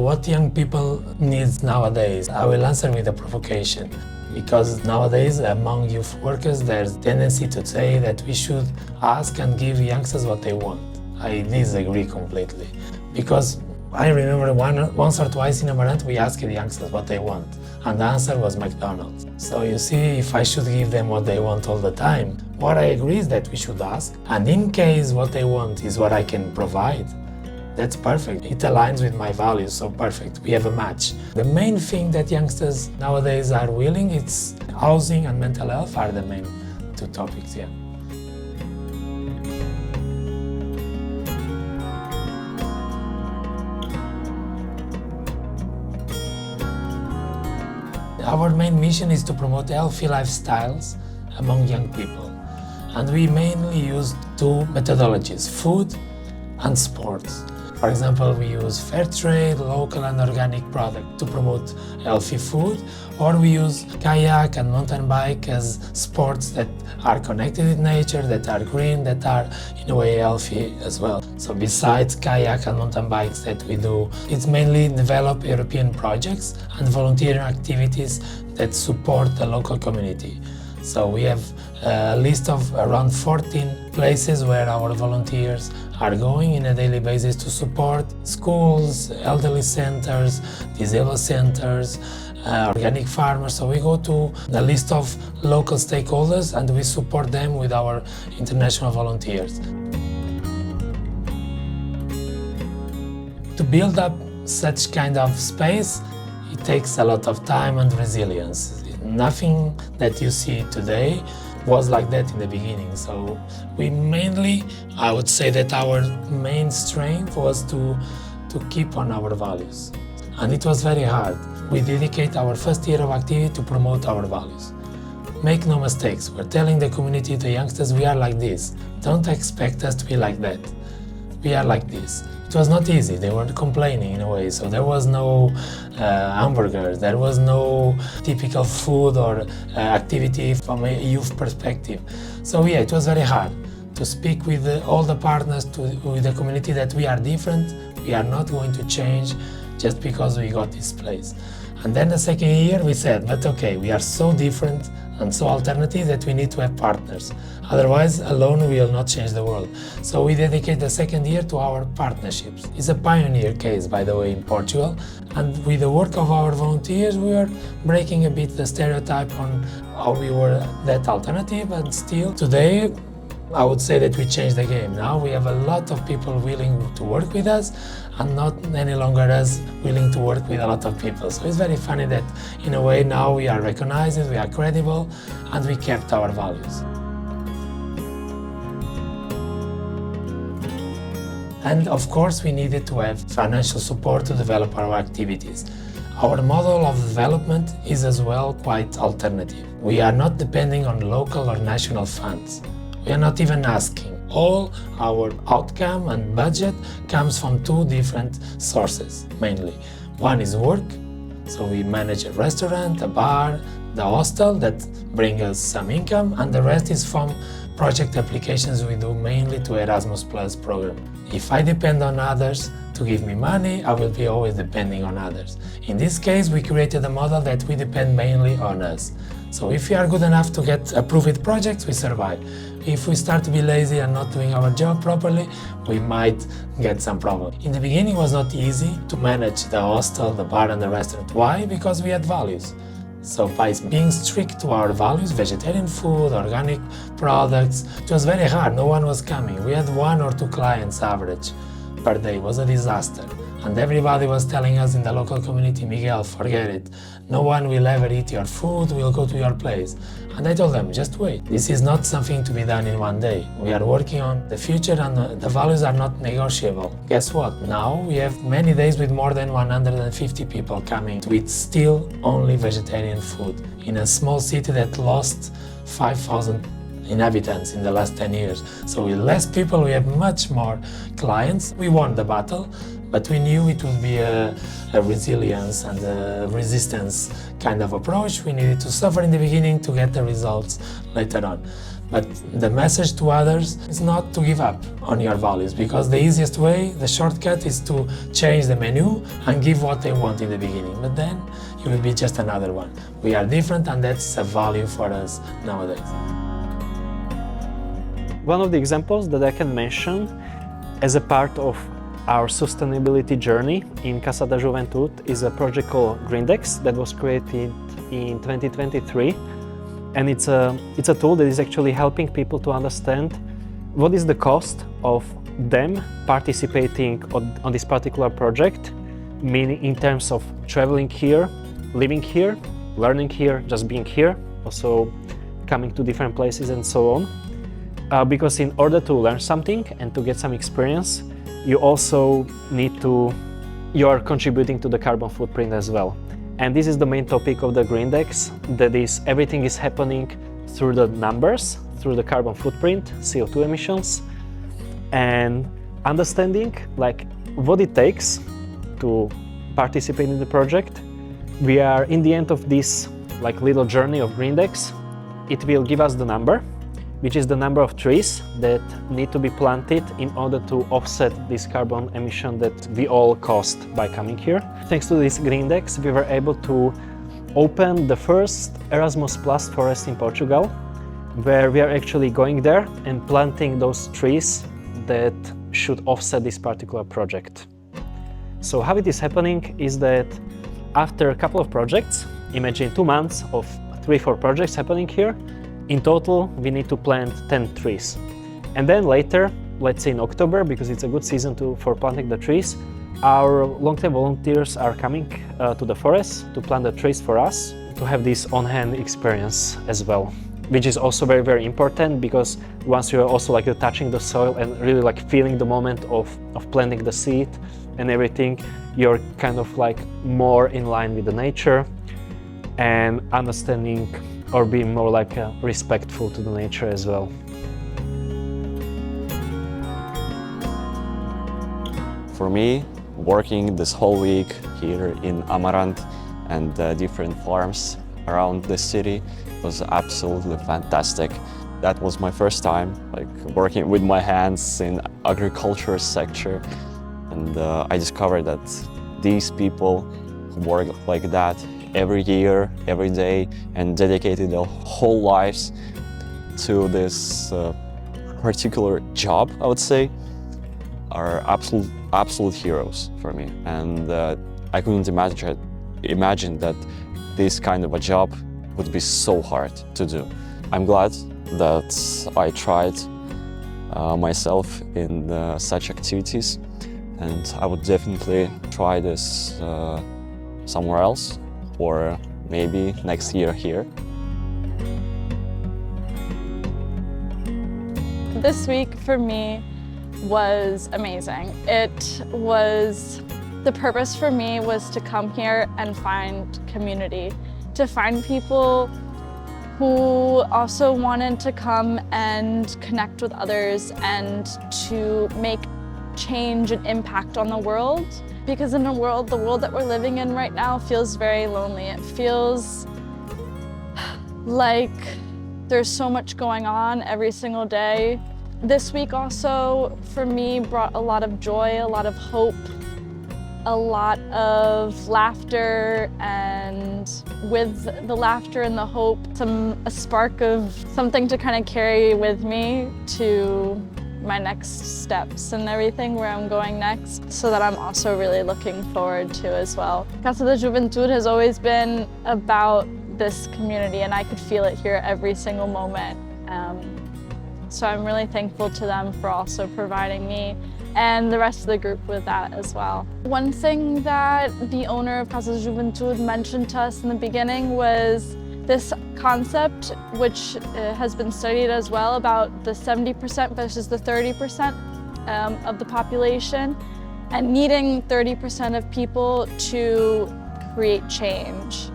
what young people need nowadays, I will answer with a provocation. Because nowadays, among youth workers, there's a tendency to say that we should ask and give youngsters what they want. I disagree completely. Because I remember once or twice in Amarante, we asked the youngsters what they want, and the answer was McDonald's. So you see, if I should give them what they want all the time, what I agree is that we should ask, and in case what they want is what I can provide, that's perfect. It aligns with my values, so perfect. We have a match. The main thing that youngsters nowadays are willing, it's housing and mental health are the main two topics, yeah. Our main mission is to promote healthy lifestyles among young people. And we mainly use two methodologies, food and sports. For example, we use fair trade, local and organic product to promote healthy food, or we use kayak and mountain bike as sports that are connected with nature, that are green, that are in a way healthy as well. So besides kayak and mountain bikes that we do, it's mainly develop European projects and volunteer activities that support the local community. So we have a list of around 14 places where our volunteers are going in a daily basis to support schools, elderly centers, disabled centers, organic farmers. So we go to the list of local stakeholders and we support them with our international volunteers. To build up such kind of space, it takes a lot of time and resilience. Nothing that you see today was like that in the beginning. So we mainly, I would say that our main strength was to keep on our values. And it was very hard. We dedicate our first year of activity to promote our values. Make no mistakes, we're telling the community, the youngsters, we are like this. Don't expect us to be like that. We are like this. It was not easy, they were complaining in a way, so there was no hamburgers, there was no typical food or activity from a youth perspective. So yeah, it was very hard to speak with all the partners, with the community that we are different, we are not going to change just because we got this place. And then the second year we said, but okay, we are so different and so alternative that we need to have partners. Otherwise, alone we will not change the world. So we dedicate the second year to our partnerships. It's a pioneer case, by the way, in Portugal. And with the work of our volunteers, we are breaking a bit the stereotype on how we were that alternative. And still today, I would say that we changed the game. Now we have a lot of people willing to work with us and not any longer us willing to work with a lot of people. So it's very funny that in a way now we are recognized, we are credible, and we kept our values. And of course we needed to have financial support to develop our activities. Our model of development is as well quite alternative. We are not depending on local or national funds. We are not even asking. All our outcome and budget comes from two different sources, mainly. One is work, so we manage a restaurant, a bar, the hostel that bring us some income, and the rest is from project applications we do mainly to Erasmus Plus program. If I depend on others to give me money, I will be always depending on others. In this case, we created a model that we depend mainly on us. So if we are good enough to get approved with projects, we survive. If we start to be lazy and not doing our job properly, we might get some problem. In the beginning, it was not easy to manage the hostel, the bar and the restaurant. Why? Because we had values. So by being strict to our values, vegetarian food, organic products, it was very hard. No one was coming. We had 1 or 2 clients average per day. It was a disaster. And everybody was telling us in the local community, Miguel, forget it. No one will ever eat your food, we'll go to your place. And I told them, just wait. This is not something to be done in one day. We are working on the future and the values are not negotiable. Guess what? Now we have many days with more than 150 people coming to eat still only vegetarian food in a small city that lost 5,000 inhabitants in the last 10 years. So with less people, we have much more clients. We won the battle, but we knew it would be a resilience and a resistance kind of approach. We needed to suffer in the beginning to get the results later on. But the message to others is not to give up on your values, because the easiest way, the shortcut, is to change the menu and give what they want in the beginning. But then you will be just another one. We are different, and that's a value for us nowadays. One of the examples that I can mention as a part of our sustainability journey in Casa da Juventude is a project called Greendex that was created in 2023. And it's a tool that is actually helping people to understand what is the cost of them participating on this particular project, meaning in terms of traveling here, living here, learning here, just being here, also coming to different places and so on. Because in order to learn something and to get some experience, you also you are contributing to the carbon footprint as well. And this is the main topic of the Greendex, that is, everything is happening through the numbers, through the carbon footprint, CO2 emissions, and understanding like what it takes to participate in the project. We are in the end of this like little journey of Greendex. It will give us the number, which is the number of trees that need to be planted in order to offset this carbon emission that we all caused by coming here. Thanks to this Greendex, we were able to open the first Erasmus Plus forest in Portugal, where we are actually going there and planting those trees that should offset this particular project. So how it is happening is that after a couple of projects, imagine 2 months of 3-4 projects happening here, in total, we need to plant 10 trees. And then later, let's say in October, because it's a good season for planting the trees, our long-term volunteers are coming to the forest to plant the trees for us, to have this on-hand experience as well, which is also very, very important, because once you're also like touching the soil and really like feeling the moment of planting the seed and everything, you're kind of like more in line with the nature and understanding or being more like respectful to the nature as well. For me, working this whole week here in Amarante and different farms around the city was absolutely fantastic. That was my first time like working with my hands in agriculture sector, and I discovered that these people who work like that every year, every day, and dedicated their whole lives to this particular job, I would say, are absolute heroes for me. And I couldn't imagine that this kind of a job would be so hard to do. I'm glad that I tried myself in such activities, and I would definitely try this somewhere else, or maybe next year here. This week for me was amazing. The purpose for me was to come here and find community, to find people who also wanted to come and connect with others and to make change and impact on the world. Because in the world that we're living in right now feels very lonely. It feels like there's so much going on every single day. This week also, for me, brought a lot of joy, a lot of hope, a lot of laughter, and with the laughter and the hope, a spark of something to kind of carry with me to my next steps and everything, where I'm going next, so that I'm also really looking forward to as well. Casa da Juventude has always been about this community, and I could feel it here every single moment. So I'm really thankful to them for also providing me and the rest of the group with that as well. One thing that the owner of Casa da Juventude mentioned to us in the beginning was this concept, which has been studied as well, about the 70% versus the 30% of the population, and needing 30% of people to create change.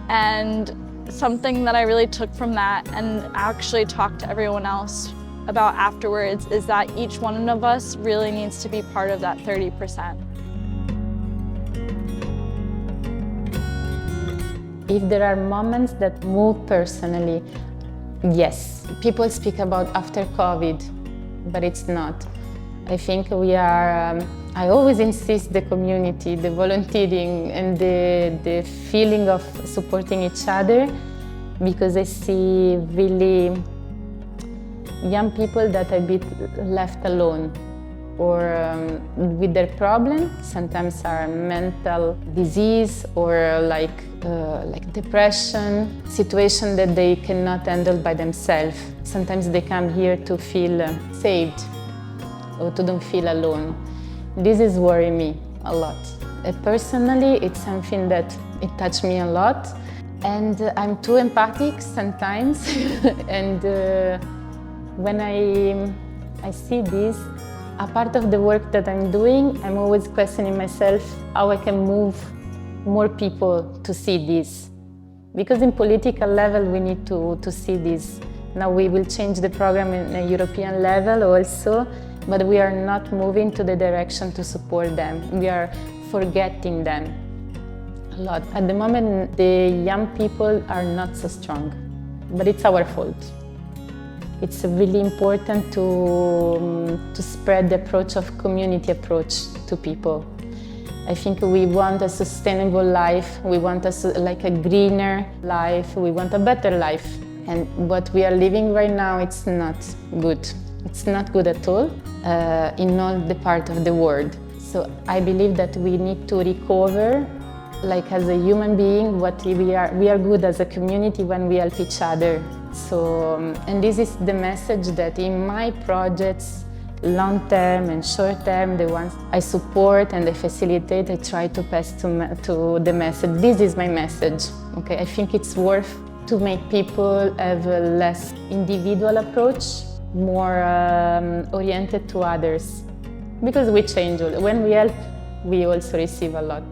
And something that I really took from that, and actually talked to everyone else about afterwards, is that each one of us really needs to be part of that 30%. If there are moments that move personally, Yes, people speak about after COVID, but it's not. I think we are, I always insist the community, the volunteering and the feeling of supporting each other, because I see really young people that are a bit left alone or with their problem, sometimes are mental disease or like depression, situation that they cannot handle by themselves. Sometimes they come here to feel saved or to don't feel alone. This is worrying me a lot. Personally, it's something that it touched me a lot, and I'm too empathic sometimes. And when I see this, a part of the work that I'm doing, I'm always questioning myself how I can move more people to see this. Because in political level, we need to see this. Now we will change the program in a European level also, but we are not moving to the direction to support them. We are forgetting them a lot. At the moment, the young people are not so strong, but it's our fault. It's really important to spread the approach of community approach to people. I think we want a sustainable life, we want like a greener life, we want a better life. And what we are living right now, it's not good. It's not good at all in all the part of the world. So I believe that we need to recover, like as a human being, what we are. We are good as a community when we help each other. So, and this is the message that in my projects, long term and short term, the ones I support and I facilitate, I try to pass to the message. This is my message. Okay, I think it's worth to make people have a less individual approach, more oriented to others. Because we change. When we help, we also receive a lot.